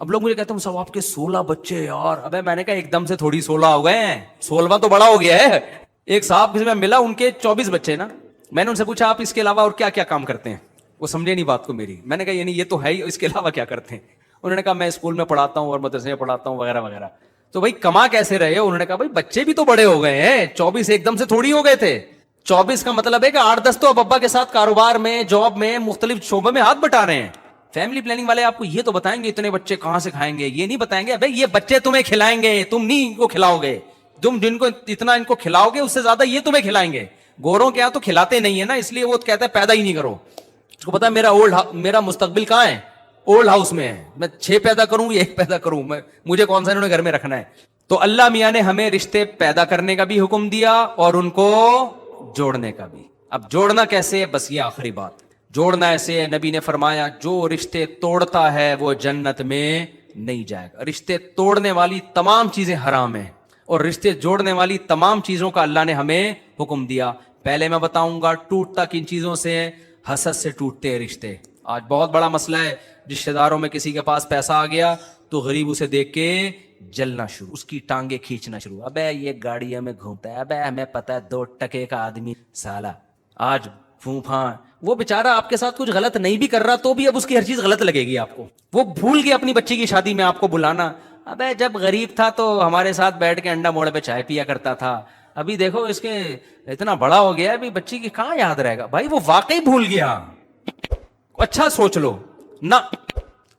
اب لوگ مجھے کہتے ہیں صاحب آپ کے 16 بچے یار. ابے میں نے کہا ایک دم سے تھوڑی 16 ہو گئے ہیں, 16واں تو بڑا ہو گیا ہے. ایک صاحب سے میں ملا, ان کے 24 بچے نا. میں نے ان سے پوچھا آپ اس کے علاوہ اور کیا کیا کام کرتے ہیں؟ وہ سمجھے نہیں بات کو میری. میں نے کہا یعنی یہ تو ہے ہی, اس کے علاوہ کیا کرتے ہیں؟ انہوں نے کہا میں اسکول میں پڑھاتا ہوں اور مدرسے میں پڑھاتا ہوں وغیرہ وغیرہ. تو بھائی کما کیسے رہے ہو؟ انہوں نے کہا بھائی بچے بھی تو بڑے ہو گئے ہیں, 24 ایک دم سے تھوڑی ہو گئے تھے. 24 کا مطلب ہے کہ 8-10 تو اب ابا کے ساتھ کاروبار میں, جاب میں, مختلف شعبوں میں ہاتھ بٹا رہے ہیں. فیملی پلاننگ والے آپ کو یہ تو بتائیں گے اتنے بچے کہاں سے کھائیں گے, یہ نہیں بتائیں گے ابے یہ بچے تمہیں کھلائیں گے, تم نہیں ان کو کھلاؤ گے. تم جن کو اتنا ان کو کھلاؤ گے اس سے زیادہ یہ تمہیں کھلائیں گے. گوروں کے یہاں تو کھلاتے نہیں ہے نا, اس لیے وہ کہتا ہے پیدا ہی نہیں کرو. اس کو پتا ہے میرا مستقبل کہاں ہے؟ اولڈ ہاؤس میں ہے. میں 6 پیدا کروں یا 1 پیدا کروں, مجھے کون سا انہوں نے گھر میں رکھنا ہے. تو اللہ میاں نے ہمیں رشتے پیدا کرنے کا بھی حکم دیا اور ان کو جوڑنے کا بھی. اب جوڑنا کیسے؟ بس یہ آخری بات. جوڑنا ایسے ہے, نبی نے فرمایا جو رشتے توڑتا ہے وہ جنت میں نہیں جائے گا. رشتے توڑنے والی تمام چیزیں حرام ہیں اور رشتے جوڑنے والی تمام چیزوں کا اللہ نے ہمیں حکم دیا. پہلے میں بتاؤں گا ٹوٹتا کن چیزوں سے ہے. حسد سے ٹوٹتے ہیں رشتے. آج بہت بڑا مسئلہ ہے, رشتے داروں میں کسی کے پاس پیسہ آ گیا تو غریب اسے دیکھ کے جلنا شروع, اس کی ٹانگیں کھینچنا شروع. ابے یہ گاڑیوں میں گھومتا ہے, ابے ہمیں پتہ ہے 2 ٹکے کا آدمی سالا. آج پھوپھاں وہ بیچارہ آپ کے ساتھ کچھ غلط نہیں بھی کر رہا تو بھی اب اس کی ہر چیز غلط لگے گی آپ کو. وہ بھول گیا اپنی بچی کی شادی میں آپ کو بلانا. ابے جب غریب تھا تو ہمارے ساتھ بیٹھ کے انڈا موڑ پہ چائے پیا کرتا تھا, ابھی دیکھو اس کے اتنا بڑا ہو گیا, ابھی بچی کی کہاں یاد رہے گا. بھائی وہ واقعی بھول گیا. اچھا سوچ لو نہ,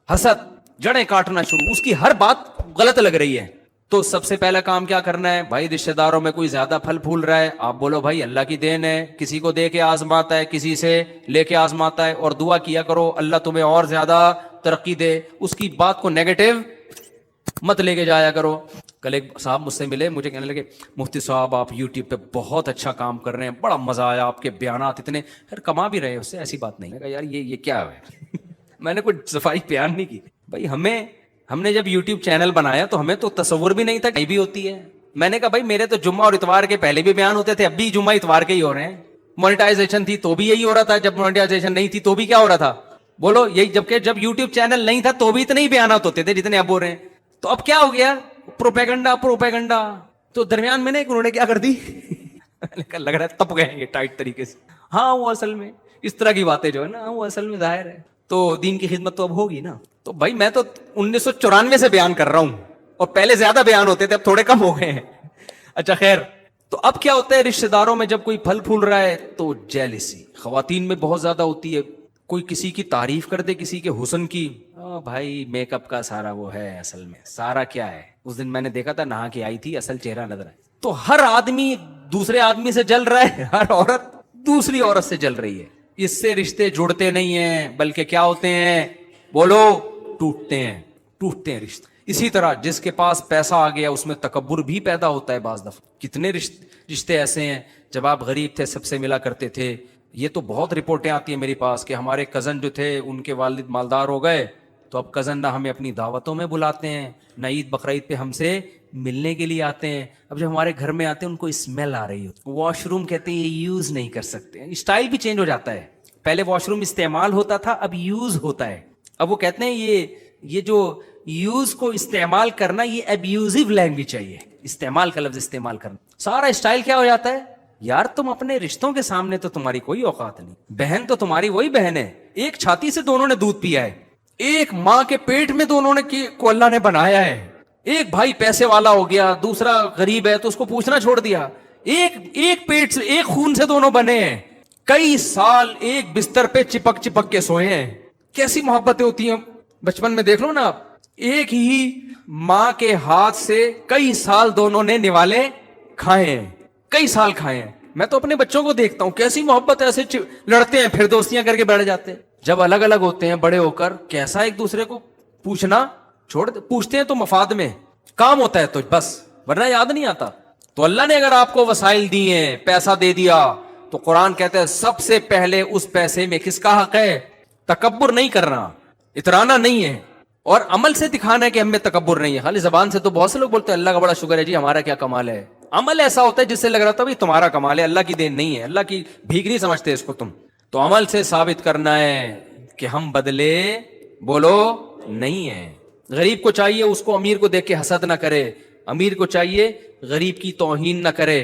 حسد جڑیں کاٹنا شروع, اس کی ہر بات غلط لگ رہی ہے. تو سب سے پہلا کام کیا کرنا ہے بھائی؟ رشتہ داروں میں کوئی زیادہ پھل پھول رہا ہے, آپ بولو بھائی اللہ کی دین ہے, کسی کو دے کے آزماتا ہے, کسی سے لے کے آزماتا ہے, اور دعا کیا کرو اللہ تمہیں اور زیادہ ترقی دے. اس کی بات کو نیگیٹو مت لے کے جایا کرو. کل ایک صاحب مجھ سے ملے, مجھے کہنے لگے مفتی صاحب آپ یوٹیوب پہ بہت اچھا کام کر رہے ہیں, بڑا مزہ آیا, آپ کے بیانات اتنے, پھر کما بھی رہے ہیں اس سے, ایسی بات نہیں. میں کہا یار یہ کیا ہے میں نے کوئی صفائی بیان نہیں کی. بھائی ہم نے جب یوٹیوب چینل بنایا تو ہمیں تو تصور بھی نہیں تھا کہیں بھی ہوتی ہے. میں نے کہا بھائی میرے تو جمعہ اور اتوار کے پہلے بھی بیان ہوتے تھے, اب بھی جمعہ اتوار کے ہی ہو رہے ہیں. مونیٹائزیشن تھی تو بھی یہی ہو رہا تھا, جب مونیٹائزیشن نہیں تھی تو بھی کیا ہو رہا تھا بولو یہی. جبکہ جب یوٹیوب چینل نہیں تھا تو بھی اتنے ہی بیانات ہوتے تھے جتنے اب ہو رہے ہیں. تو اب کیا ہو گیا؟ پروپیگنڈا. تو درمیان میں نے انہوں نے کیا کر دی لگ رہا ہے تپ گئے ٹائٹ طریقے سے. ہاں وہ اصل میں اس طرح کی باتیں جو ہے نا وہ اصل میں ظاہر ہے تو دین کی خدمت تو اب ہوگی نا. تو بھائی میں تو 1994 سے بیان کر رہا ہوں اور پہلے زیادہ بیان ہوتے تھے, اب تھوڑے کم ہو گئے ہیں. اچھا خیر, تو اب کیا ہوتا ہے رشتہ داروں میں جب کوئی پھل پھول رہا ہے تو جیلسی خواتین میں بہت زیادہ ہوتی ہے. کوئی کسی کی تعریف کر دے, کسی کے حسن کی, بھائی میک اپ کا سارا وہ ہے, اصل میں سارا کیا ہے. اس دن میں نے دیکھا تھا نہا کے آئی تھی, اصل چہرہ نظر آئے. تو ہر آدمی دوسرے آدمی سے جل رہا ہے, ہر عورت دوسری عورت سے جل رہی ہے. اس سے رشتے جڑتے نہیں ہیں بلکہ کیا ہوتے ہیں بولو, ٹوٹتے ہیں رشتے. اسی طرح جس کے پاس پیسہ آ گیا اس میں تکبر بھی پیدا ہوتا ہے بعض دفعہ. کتنے رشتے ایسے ہیں, جب آپ غریب تھے سب سے ملا کرتے تھے. یہ تو بہت رپورٹیں آتی ہیں میرے پاس کہ ہمارے کزن جو تھے ان کے والد مالدار ہو گئے تو اب کزن نہ ہمیں اپنی دعوتوں میں بلاتے ہیں, نہ عید بقرعید پہ ہم سے ملنے کے لیے آتے ہیں. اب جب ہمارے گھر میں آتے ہیں ان کو اسمیل آ رہی ہوتی, واش روم کہتے ہیں یہ یوز نہیں کر سکتے. اسٹائل بھی چینج ہو جاتا ہے, پہلے واش روم استعمال ہوتا تھا اب یوز ہوتا ہے. اب وہ کہتے ہیں یہ جو یوز کو استعمال کرنا یہ ابیوزو لینگویج چاہیے, استعمال کا لفظ استعمال کرنا. سارا اسٹائل کیا ہو جاتا ہے یار, تم اپنے رشتوں کے سامنے تو تمہاری کوئی اوقات نہیں. بہن تو تمہاری وہی بہن ہے, ایک چھاتی سے دونوں نے دودھ پیا ہے, ایک ماں کے پیٹ میں دونوں نے کو اللہ نے بنایا ہے. ایک بھائی پیسے والا ہو گیا, دوسرا غریب ہے تو اس کو پوچھنا چھوڑ دیا. ایک پیٹ سے ایک خون سے دونوں بنے ہیں, کئی سال ایک بستر پہ چپک کے سوئے ہیں. کیسی محبتیں ہوتی ہیں بچپن میں, دیکھ لو نا آپ. ایک ہی ماں کے ہاتھ سے کئی سال دونوں نے نوالے کھائے ہیں, کئی سال کھائے ہیں. میں تو اپنے بچوں کو دیکھتا ہوں کیسی محبت ہے, ایسے لڑتے ہیں پھر دوستیاں کر کے بیٹھ جاتے ہیں. جب الگ الگ ہوتے ہیں بڑے ہو کر کیسا ایک دوسرے کو پوچھنا چھوڑ پوچھتے ہیں تو مفاد میں کام ہوتا ہے تو بس, ورنہ یاد نہیں آتا. تو اللہ نے اگر آپ کو وسائل دیے ہیں, پیسہ دے دیا, تو قرآن کہتا ہے سب سے پہلے اس پیسے میں کس کا حق ہے؟ تکبر نہیں کرنا, اترانا نہیں ہے, اور عمل سے دکھانا ہے کہ ہم میں تکبر نہیں ہے. خالی زبان سے تو بہت سے لوگ بولتے ہیں اللہ کا بڑا شکر ہے جی ہمارا کیا کمال ہے. عمل ایسا ہوتا ہے جس سے لگ رہا تھا بھائی تمہارا کمال ہے, اللہ کی دین نہیں ہے, اللہ کی بھیک نہیں سمجھتے اس کو تم. تو عمل سے ثابت کرنا ہے کہ ہم بدلے بولو نہیں ہیں. غریب کو چاہیے اس کو امیر کو دیکھ کے حسد نہ کرے, امیر کو چاہیے غریب کی توہین نہ کرے,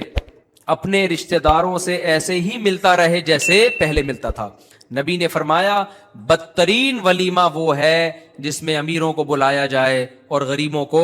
اپنے رشتہ داروں سے ایسے ہی ملتا رہے جیسے پہلے ملتا تھا. نبی نے فرمایا بدترین ولیمہ وہ ہے جس میں امیروں کو بلایا جائے اور غریبوں کو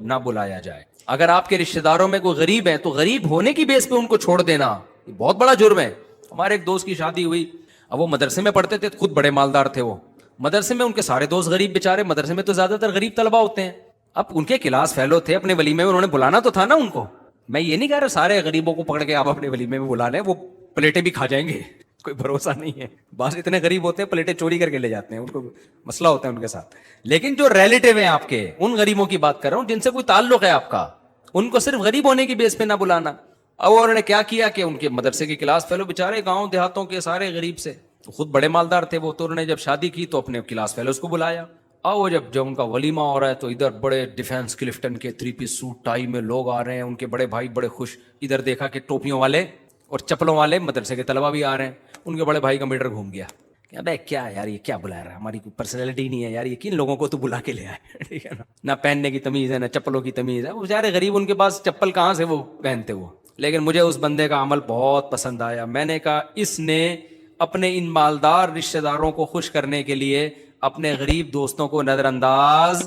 نہ بلایا جائے. اگر آپ کے رشتہ داروں میں کوئی غریب ہے تو غریب ہونے کی بیس پہ ان کو چھوڑ دینا یہ بہت بڑا جرم ہے. ہمارے ایک دوست کی شادی ہوئی, اب وہ مدرسے میں پڑھتے تھے, خود بڑے مالدار تھے, وہ مدرسے میں ان کے سارے دوست غریب بیچارے, مدرسے میں تو زیادہ تر غریب طلبہ ہوتے ہیں. اب ان کے کلاس فیلو تھے, اپنے ولیمے میں انہوں نے بلانا تو تھا نا ان کو. میں یہ نہیں کہہ رہا سارے غریبوں کو پکڑ کے آپ اپنے ولیمے میں بلا لیں, وہ پلیٹیں بھی کھا جائیں گے, کوئی بھروسہ نہیں ہے. بعض اتنے غریب ہوتے ہیں پلیٹیں چوری کر کے لے جاتے ہیں, ان کو مسئلہ ہوتا ہے ان کے ساتھ. لیکن جو ریلیٹیو ہیں آپ کے, ان غریبوں کی بات کر رہا ہوں جن سے کوئی تعلق ہے آپ کا, ان کو صرف غریب ہونے کی بیس پہ نہ بلانا. اب انہوں نے کیا کیا کہ ان کے مدرسے کے کلاس فیلو بیچارے گاؤں دیہاتوں کے سارے غریب سے, خود بڑے مالدار تھے وہ, تو انہوں نے جب شادی کی تو اپنے کلاس فیلوز کو بلایا. اور وہ جب ان کا ولیمہ ہو رہا ہے تو ادھر بڑے ڈیفینس کلفٹن کے 3 پیس سوٹ ٹائی میں لوگ آ رہے ہیں, ان کے بڑے بھائی بڑے خوش. ادھر دیکھا کہ ٹوپیوں والے اور چپلوں والے مدرسے کے طلبہ بھی آ رہے ہیں. ان کے بڑے بھائی کا میٹر گھوم گیا کہ ابے کیا یار یہ کیا بلا رہا ہے, ہماری کوئی پرسنالٹی نہیں ہے یار, یہ کن لوگوں کو تو بلا کے لے آئے. ٹھیک ہے نا, نہ پہننے کی تمیز ہے نہ چپلوں کی تمیز ہے. وہ بیچارے غریب, ان کے پاس چپل کہاں سے وہ پہنتے وہ. لیکن مجھے اس بندے کا عمل بہت پسند آیا. میں نے کہا اس نے اپنے ان مالدار رشتہ داروں کو خوش کرنے کے لیے اپنے غریب دوستوں کو نظر انداز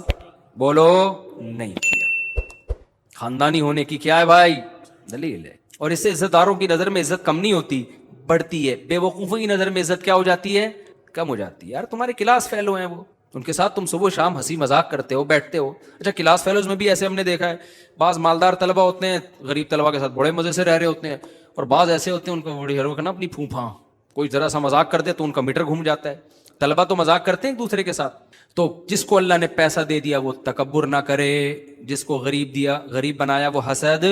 بولو نہیں کیا. خاندانی ہونے کی کیا ہے بھائی دلیل ہے. اور اس سے عزت داروں کی نظر میں عزت کم نہیں ہوتی, بڑھتی ہے. بے وقوفوں کی نظر میں عزت کیا ہو جاتی ہے, کم ہو جاتی ہے. یار تمہارے کلاس فیلو ہیں وہ, ان کے ساتھ تم صبح شام ہنسی مذاق کرتے ہو, بیٹھتے ہو. اچھا کلاس فیلوز میں بھی ایسے ہم نے دیکھا ہے, بعض مالدار طلبہ ہوتے ہیں غریب طلبہ کے ساتھ بڑے مزے سے رہ رہے ہوتے ہیں, اور بعض ایسے ہوتے ہیں ان کو بڑی ہر نا اپنی پھوپھا, کوئی ذرا سا مذاق کر دے تو ان کا میٹر گھوم جاتا ہے. طلبہ تو مذاق کرتے ہیں ایک دوسرے کے ساتھ. تو جس کو اللہ نے پیسہ دے دیا وہ تکبر نہ کرے, جس کو غریب بنایا وہ حسد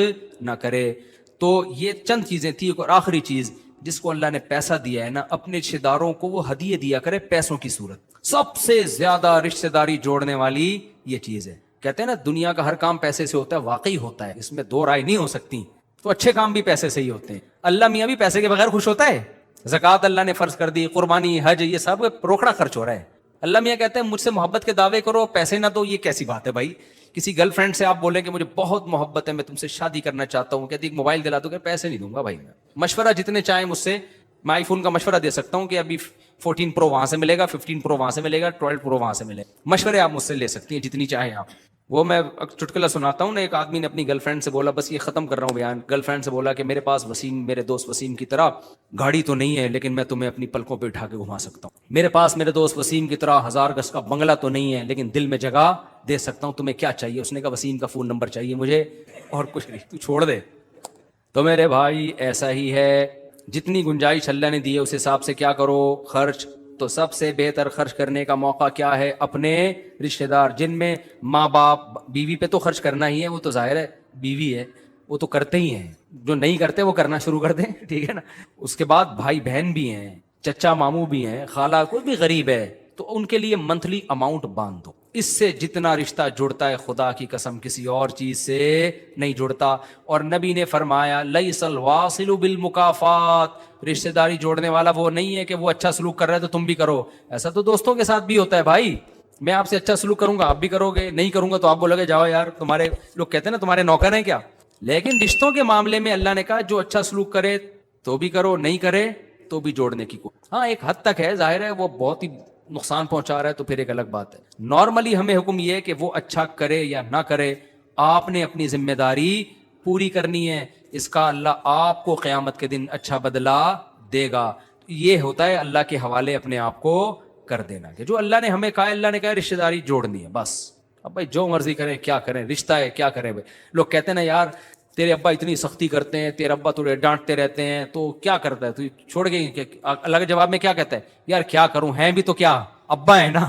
نہ کرے. تو یہ چند چیزیں تھیں. اور آخری چیز, جس کو اللہ نے پیسہ دیا ہے نا, اپنے رشتہ داروں کو وہ ہدیے دیا کرے پیسوں کی صورت. سب سے زیادہ رشتہ داری جوڑنے والی یہ چیز ہے. کہتے ہیں نا دنیا کا ہر کام پیسے سے ہوتا ہے, واقعی ہوتا ہے, اس میں دو رائے نہیں ہو سکتی. تو اچھے کام بھی پیسے سے ہی ہوتے ہیں. اللہ میاں بھی پیسے کے بغیر خوش ہوتا ہے. زکوٰۃ اللہ نے فرض کر دی, قربانی, حج, یہ سب روکڑا خرچ ہو رہا ہے. اللہ میاں کہتے ہیں مجھ سے محبت کے دعوے کرو, پیسے نہ دو. یہ کیسی بات ہے بھائی؟ کسی گرل فرینڈ سے آپ بولیں کہ مجھے بہت محبت ہے, میں تم سے شادی کرنا چاہتا ہوں, کہتی ایک موبائل دلا دو, کہ پیسے نہیں دوں گا بھائی. میں مشورہ جتنے چاہیں مجھ سے, میں آئی فون کا مشورہ دے سکتا ہوں کہ ابھی 14 پرو وہاں سے ملے گا, 15 پرو وہاں سے ملے گا, 12 پرو وہاں سے ملے گا. مشورے آپ مجھ سے لے سکتی ہیں جتنی چاہیں آپ. وہ میں چٹکلا سناتا ہوں نا, ایک آدمی نے اپنی گرل فرینڈ سے بولا, بس یہ ختم کر رہا ہوں بیان, گرل فرینڈ سے بولا کہ میرے پاس وسیم, میرے دوست وسیم کی طرح گاڑی تو نہیں ہے, لیکن میں تمہیں اپنی پلکوں پہ اٹھا کے گھما سکتا ہوں. میرے پاس میرے دوست وسیم کی طرح 1000 گز کا بنگلہ تو نہیں ہے, لیکن دل میں جگہ دے سکتا ہوں. تمہیں کیا چاہیے؟ اس نے کہا وسیم کا فون نمبر چاہیے مجھے, اور کچھ نہیں, تو چھوڑ دے. تو میرے بھائی ایسا ہی ہے, جتنی گنجائش اللہ نے دی ہے اس حساب سے کیا کرو, خرچ. تو سب سے بہتر خرچ کرنے کا موقع کیا ہے؟ اپنے رشتہ دار, جن میں ماں باپ, بیوی پہ تو خرچ کرنا ہی ہے, وہ تو ظاہر ہے بیوی ہے, وہ تو کرتے ہی ہیں. جو نہیں کرتے وہ کرنا شروع کر دیں, ٹھیک ہے نا. اس کے بعد بھائی بہن بھی ہیں, چچا ماموں بھی ہیں, خالہ, کوئی بھی غریب ہے تو ان کے لیے منتھلی اماؤنٹ باندھ دو. اس سے جتنا رشتہ جڑتا ہے خدا کی قسم کسی اور چیز سے نہیں جڑتا. اور نبی نے فرمایا لیس الواصل بالمکافات, رشتہ داری جوڑنے والا وہ نہیں ہے کہ وہ اچھا سلوک کر رہا ہے تو تم بھی کرو. ایسا تو دوستوں کے ساتھ بھی ہوتا ہے بھائی, میں آپ سے اچھا سلوک کروں گا آپ بھی کرو گے, نہیں کروں گا تو آپ بولو گے جاؤ یار, تمہارے لوگ کہتے ہیں نا تمہارے نوکر ہیں کیا. لیکن رشتوں کے معاملے میں اللہ نے کہا جو اچھا سلوک کرے تو بھی کرو, نہیں کرے تو بھی جوڑنے کی کوشش. ہاں ایک حد تک ہے, ظاہر ہے وہ بہت ہی نقصان پہنچا رہا ہے تو پھر ایک الگ بات ہے. نارملی ہمیں حکم یہ ہے کہ وہ اچھا کرے یا نہ کرے, آپ نے اپنی ذمہ داری پوری کرنی ہے. اس کا اللہ آپ کو قیامت کے دن اچھا بدلہ دے گا. یہ ہوتا ہے اللہ کے حوالے اپنے آپ کو کر دینا, کہ جو اللہ نے ہمیں کہا, اللہ نے کہا رشتہ داری جوڑنی ہے بس. اب بھائی جو مرضی کریں, کیا کریں, رشتہ ہے کیا کریں. بھائی لوگ کہتے ہیں نا یار تیرے ابا اتنی سختی کرتے ہیں, تیرے ابا تھوڑے ڈانٹتے رہتے ہیں, تو کیا کرتا ہے تو چھوڑ گئی. اللہ کے جواب میں کیا کہتا ہے, یار کیا کروں, ہیں بھی تو کیا ابا ہے نا,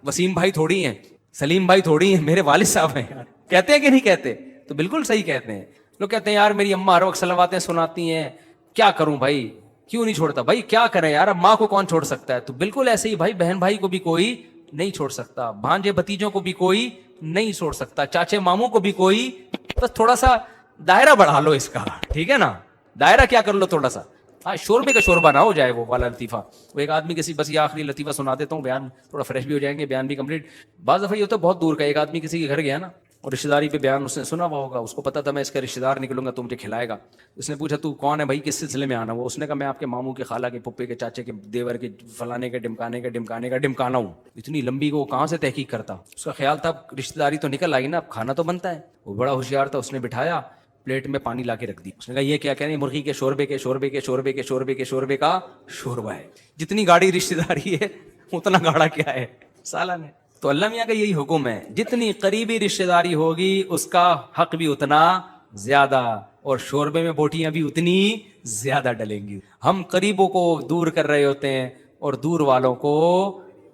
وسیم بھائی تھوڑی ہیں, سلیم بھائی تھوڑی ہیں, میرے والد صاحب ہیں. کہتے ہیں کہ نہیں کہتے؟ تو بالکل صحیح کہتے ہیں. لوگ کہتے ہیں یار میری اماں ہر وقت صلواتیں سناتی ہیں, کیا کروں بھائی, کیوں نہیں چھوڑتا. بھائی کیا کریں یار, اب ماں کو کون چھوڑ سکتا ہے. تو بالکل ایسے ہی بھائی بہن بھائی کو بھی کوئی نہیں چھوڑ سکتا, بھانجے بھتیجوں کو بھی کوئی نہیں چھوڑ سکتا, چاچے ماموں کو بھی کوئی. بس تھوڑا سا دائرہ بڑھا لو اس کا, ٹھیک ہے نا, دائرہ کیا کر لو تھوڑا سا. ہاں شوربے کا شوربہ نہ ہو جائے وہ والا لطیفہ. وہ ایک آدمی کسی, بس یہ آخری لطیفہ سنا دیتا ہوں, بیان تھوڑا فریش بھی ہو جائیں گے, بیان بھی کمپلیٹ. بعض دفعہ یہ ہوتا ہے بہت دور کا, ایک آدمی کسی کے گھر گیا نا, اور رشتے داری پہ بیان اس نے سنا ہوا ہوگا, اس کو پتا تھا میں اس کا رشتے دار نکلوں گا تو مجھے کھلائے گا. اس نے پوچھا تو کون ہے بھائی, کس سلسلے میں آنا ہوا؟ اس نے کہا میں آپ کے ماموں کے, خالہ کے, پھپھے کے, چاچے کے, دیور کے, فلانے کے, ڈمکانا ہوں. اتنی لمبی کو کہاں سے تحقیق کرتا. اس کا خیال تھا رشتے داری تو نکل آئی نا, اب کھانا تو بنتا ہے. وہ بڑا ہوشیار تھا, اس نے بٹھایا, پلیٹ میں پانی لا کے رکھ دی. اس نے کہا یہ کیا کہہ رہے ہیں؟ مرغی کے شوربے کا شوربہ ہے. جتنی گاڑی رشتے داری ہے اتنا گاڑا کیا ہے سالن ہے. تو اللہ میاں کا یہی حکم ہے, جتنی قریبی رشتے داری ہوگی اس کا حق بھی اتنا زیادہ, اور شوربے میں بوٹیاں بھی اتنی زیادہ ڈلیں گی. ہم قریبوں کو دور کر رہے ہوتے ہیں اور دور والوں کو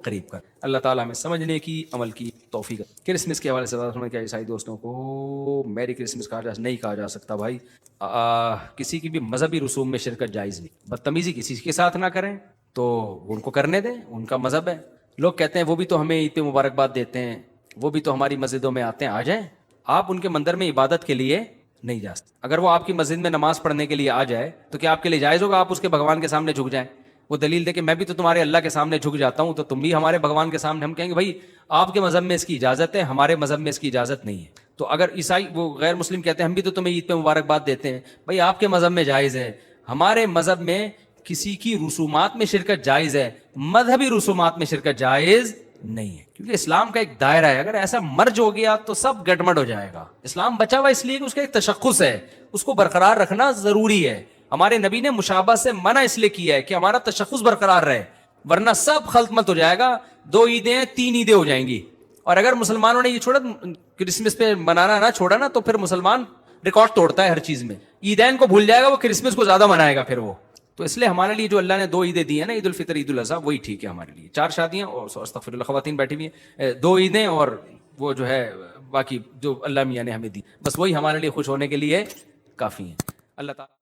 قریب کر. اللہ تعالیٰ ہمیں سمجھنے کی, عمل کی توفیق. کرسمس کے حوالے سے کیا عیسائی دوستوں کو میری کرسمس نہیں کہا جا سکتا بھائی. کسی کی بھی مذہبی رسوم میں شرکت جائز نہیں. بدتمیزی کسی کے ساتھ نہ کریں تو ان کو کرنے دیں, ان کا مذہب ہے. لوگ کہتے ہیں وہ بھی تو ہمیں عید پہ مبارکباد دیتے ہیں, وہ بھی تو ہماری مسجدوں میں آتے ہیں, آ جائیں. آپ ان کے مندر میں عبادت کے لیے نہیں جا سکتے. اگر وہ آپ کی مسجد میں نماز پڑھنے کے لیے آ جائے تو کیا آپ کے لیے جائز ہوگا آپ اس کے بھگوان کے سامنے جھک جائیں؟ وہ دلیل دے کہ میں بھی تو تمہارے اللہ کے سامنے جھک جاتا ہوں, تو تم بھی ہمارے بھگوان کے سامنے. ہم کہیں گے بھائی آپ کے مذہب میں اس کی اجازت ہے, ہمارے مذہب میں اس کی اجازت نہیں ہے. تو اگر عیسائی, وہ غیر مسلم کہتے ہیں ہم بھی تو تمہیں عید پہ مبارکباد دیتے ہیں, بھائی آپ کے مذہب میں جائز ہے, ہمارے مذہب میں کسی کی رسومات میں شرکت جائز ہے, مذہبی رسومات میں شرکت جائز نہیں ہے. کیونکہ اسلام کا ایک دائرہ ہے, اگر ایسا مرج ہو گیا تو سب گڑبڑ ہو جائے گا. اسلام بچا ہوا اس لیے کہ اس کا ایک تشخص ہے, اس کو برقرار رکھنا ضروری ہے. ہمارے نبی نے مشابہ سے منع اس لیے کیا ہے کہ ہمارا تشخص برقرار رہے, ورنہ سب خلط مت ہو جائے گا. 2 عیدیں 3 عیدیں ہو جائیں گی. اور اگر مسلمانوں نے یہ چھوڑا, کرسمس پہ منانا نہ چھوڑا نا, تو پھر مسلمان ریکارڈ توڑتا ہے ہر چیز میں. عیدین کو بھول جائے گا, وہ کرسمس کو زیادہ منائے گا پھر وہ. تو اس لیے ہمارے لیے جو اللہ نے 2 عیدیں دی ہیں نا, عید الفطر, عید الاضحیٰ, وہی ٹھیک ہے ہمارے لیے. 4 شادیاں اور استغفر اللہ خواتین بیٹھی ہوئی ہیں, 2 عیدیں اور وہ جو ہے باقی جو اللہ میاں نے ہمیں دی, بس وہی ہمارے لیے خوش ہونے کے لیے کافی ہیں. اللہ تعالیٰ